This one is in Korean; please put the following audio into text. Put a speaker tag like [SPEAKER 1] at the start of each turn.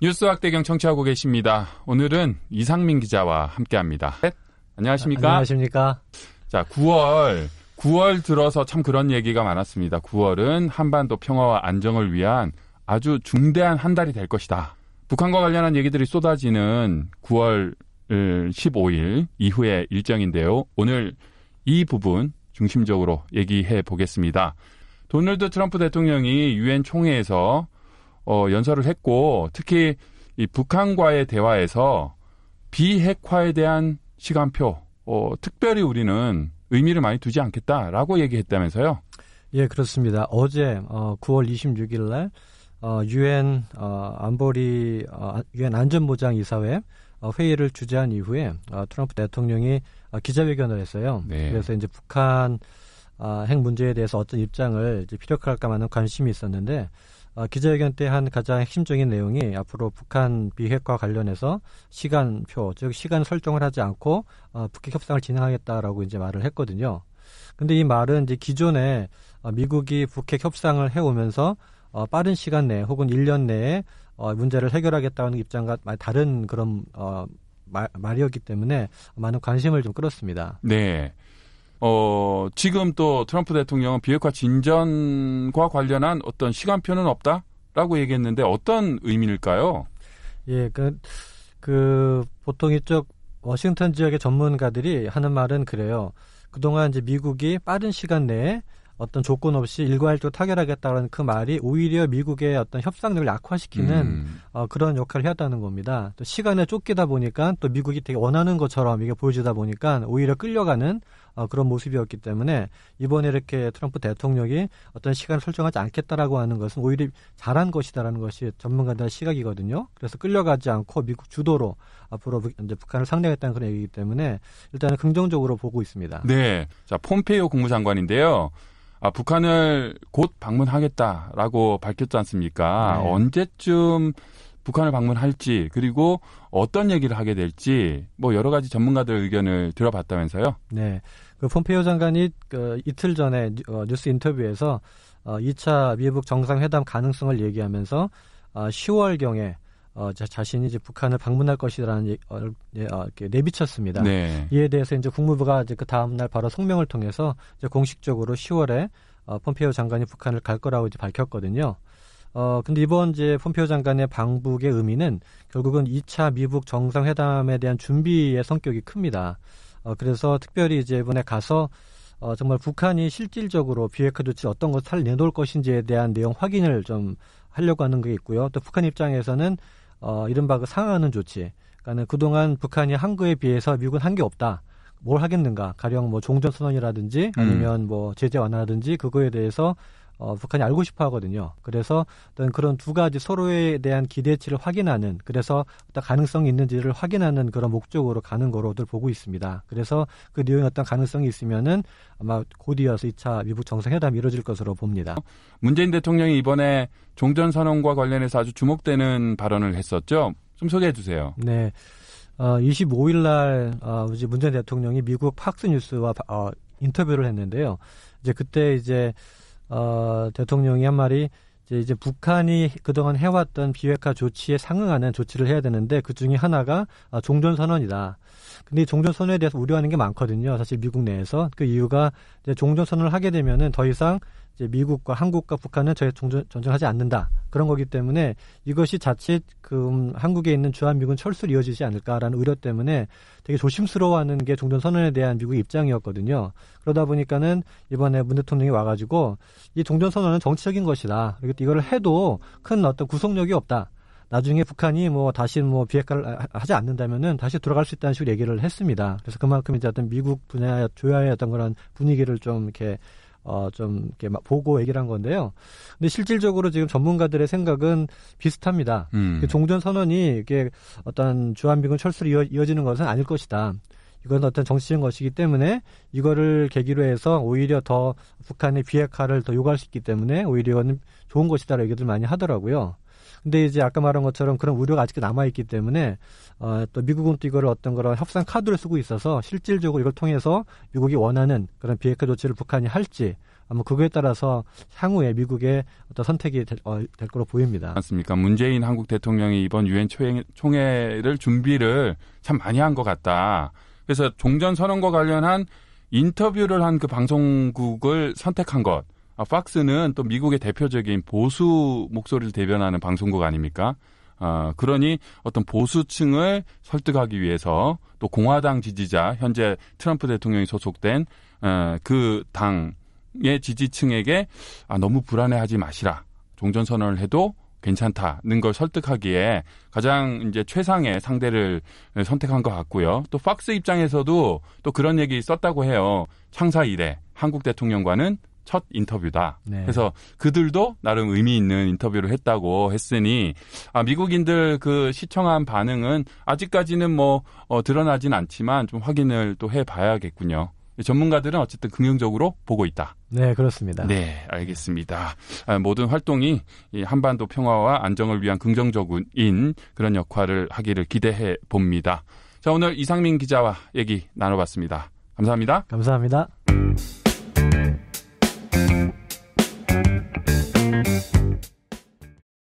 [SPEAKER 1] 뉴스학대경 청취하고 계십니다. 오늘은 이상민 기자와 함께합니다. 안녕하십니까?
[SPEAKER 2] 안녕하십니까?
[SPEAKER 1] 자, 9월 들어서 참 그런 얘기가 많았습니다. 9월은 한반도 평화와 안정을 위한 아주 중대한 한 달이 될 것이다. 북한과 관련한 얘기들이 쏟아지는 9월 15일 이후의 일정인데요. 오늘 이 부분 중심적으로 얘기해 보겠습니다. 도널드 트럼프 대통령이 유엔 총회에서 연설을 했고, 특히 이 북한과의 대화에서 비핵화에 대한 시간표, 특별히 우리는 의미를 많이 두지 않겠다라고 얘기했다면서요?
[SPEAKER 2] 예, 그렇습니다. 어제 9월 26일 날 유엔 유엔 안전보장이사회 회의를 주재한 이후에 트럼프 대통령이 기자회견을 했어요.
[SPEAKER 1] 네.
[SPEAKER 2] 그래서 이제 북한 핵 문제에 대해서 어떤 입장을 이제 피력할까 하는 관심이 있었는데, 기자회견 때 한 가장 핵심적인 내용이 앞으로 북한 비핵화 관련해서 시간표, 즉 시간 설정을 하지 않고 북핵 협상을 진행하겠다라고 이제 말을 했거든요. 근데 이 말은 이제 기존에 미국이 북핵 협상을 해오면서 빠른 시간 내에 혹은 1년 내에 문제를 해결하겠다는 입장과 많이 다른 그런 말이었기 때문에 많은 관심을 좀 끌었습니다.
[SPEAKER 1] 네. 지금 또 트럼프 대통령은 비핵화 진전과 관련한 어떤 시간표는 없다라고 얘기했는데 어떤 의미일까요?
[SPEAKER 2] 예, 보통 이쪽 워싱턴 지역의 전문가들이 하는 말은 그래요. 그동안 이제 미국이 빠른 시간 내에 어떤 조건 없이 일괄적으로 타결하겠다는 그 말이 오히려 미국의 어떤 협상력을 약화시키는 그런 역할을 해왔다는 겁니다. 또 시간에 쫓기다 보니까 또 미국이 되게 원하는 것처럼 이게 보여지다 보니까 오히려 끌려가는 그런 모습이었기 때문에 이번에 이렇게 트럼프 대통령이 어떤 시간을 설정하지 않겠다라고 하는 것은 오히려 잘한 것이다라는 것이 전문가들의 시각이거든요. 그래서 끌려가지 않고 미국 주도로 앞으로 이제 북한을 상대하겠다는 그런 얘기이기 때문에 일단은 긍정적으로 보고 있습니다.
[SPEAKER 1] 네. 자, 폼페이오 국무장관인데요. 북한을 곧 방문하겠다라고 밝혔지 않습니까?
[SPEAKER 2] 네.
[SPEAKER 1] 언제쯤 북한을 방문할지, 그리고 어떤 얘기를 하게 될지 뭐 여러 가지 전문가들 의견을 들어봤다면서요?
[SPEAKER 2] 네. 폼페이오 장관이 이틀 전에 뉴스 인터뷰에서 2차 미국 정상회담 가능성을 얘기하면서 10월경에 자신이 이제 북한을 방문할 것이라는 이렇게 내비쳤습니다.
[SPEAKER 1] 네.
[SPEAKER 2] 이에 대해서 이제 국무부가 이제 그 다음 날 바로 성명을 통해서 이제 공식적으로 10월에 폼페이오 장관이 북한을 갈 거라고 이제 밝혔거든요. 근데 이번 이제 폼페이오 장관의 방북의 의미는 결국은 2차 미국 정상회담에 대한 준비의 성격이 큽니다. 그래서 특별히 이제 이번에 가서 정말 북한이 실질적으로 비핵화 조치 어떤 것을 내놓을 것인지에 대한 내용 확인을 좀 하려고 하는 게 있고요. 또 북한 입장에서는 이른바 그 상하하는 조치. 그러니까 그동안 북한이 한 거에 비해서 미국은 한 게 없다. 뭘 하겠는가? 가령 뭐 종전선언이라든지 아니면 뭐 제재 완화라든지 그거에 대해서 북한이 알고 싶어 하거든요. 그래서 어떤 그런 두 가지 서로에 대한 기대치를 확인하는, 그래서 어떤 가능성이 있는지를 확인하는 그런 목적으로 가는 거로들 보고 있습니다. 그래서 그 내용에 어떤 가능성이 있으면은 아마 곧 이어서 2차 미국 정상회담이 이루어질 것으로 봅니다.
[SPEAKER 1] 문재인 대통령이 이번에 종전선언과 관련해서 아주 주목되는 발언을 했었죠. 좀 소개해 주세요.
[SPEAKER 2] 네. 25일 날 문재인 대통령이 미국 팍스뉴스와 인터뷰를 했는데요. 이제 그때 이제 대통령이 한 말이 이제 북한이 그동안 해왔던 비핵화 조치에 상응하는 조치를 해야 되는데 그 중에 하나가 종전선언이다. 근데 이 종전선언에 대해서 우려하는 게 많거든요. 사실 미국 내에서. 그 이유가 이제 종전선언을 하게 되면은 더 이상 이제 미국과 한국과 북한은 전쟁하지 않는다. 그런 거기 때문에 이것이 자칫 한국에 있는 주한미군 철수로 이어지지 않을까라는 우려 때문에 되게 조심스러워하는 게 종전선언에 대한 미국의 입장이었거든요. 그러다 보니까는 이번에 문 대통령이 와가지고 이 종전선언은 정치적인 것이다. 그리고 이거를 해도 큰 어떤 구속력이 없다. 나중에 북한이 다시 비핵화를 하지 않는다면은 다시 돌아갈 수 있다는 식으로 얘기를 했습니다. 그래서 그만큼 이제 어떤 미국 분야의 조야의 어떤 그런 분위기를 좀 이렇게 보고 얘기를 한 건데요. 근데 실질적으로 지금 전문가들의 생각은 비슷합니다. 종전선언이 이게 어떤 주한미군 철수로 이어지는 것은 아닐 것이다. 이건 어떤 정치적인 것이기 때문에 이거를 계기로 해서 오히려 더 북한의 비핵화를 더 요구할 수 있기 때문에 오히려 이거는 좋은 것이다라고 얘기들 많이 하더라고요. 근데 이제 아까 말한 것처럼 그런 우려가 아직도 남아있기 때문에 또 미국은 또 이거를 어떤 그런 협상 카드를 쓰고 있어서 실질적으로 이걸 통해서 미국이 원하는 그런 비핵화 조치를 북한이 할지 아마 그거에 따라서 향후에 미국의 어떤 선택이 될 거로 보입니다.
[SPEAKER 1] 맞습니까? 문재인 한국 대통령이 이번 유엔 총회를 준비를 참 많이 한 것 같다. 그래서 종전선언과 관련한 인터뷰를 한 그 방송국을 선택한 것. 팍스는 또 미국의 대표적인 보수 목소리를 대변하는 방송국 아닙니까? 그러니 어떤 보수층을 설득하기 위해서 또 공화당 지지자, 현재 트럼프 대통령이 소속된 그 당의 지지층에게 너무 불안해하지 마시라. 종전선언을 해도 괜찮다는 걸 설득하기에 가장 이제 최상의 상대를 선택한 것 같고요. 또 팍스 입장에서도 또 그런 얘기 썼다고 해요. 창사 이래 한국 대통령과는 첫 인터뷰다.
[SPEAKER 2] 네.
[SPEAKER 1] 그래서 그들도 나름 의미 있는 인터뷰를 했다고 했으니 미국인들 그 시청한 반응은 아직까지는 드러나진 않지만 좀 확인을 또 해봐야겠군요. 전문가들은 어쨌든 긍정적으로 보고 있다.
[SPEAKER 2] 네, 그렇습니다.
[SPEAKER 1] 네, 알겠습니다. 모든 활동이 이 한반도 평화와 안정을 위한 긍정적인 그런 역할을 하기를 기대해 봅니다. 자, 오늘 이상민 기자와 얘기 나눠봤습니다. 감사합니다.
[SPEAKER 2] 감사합니다.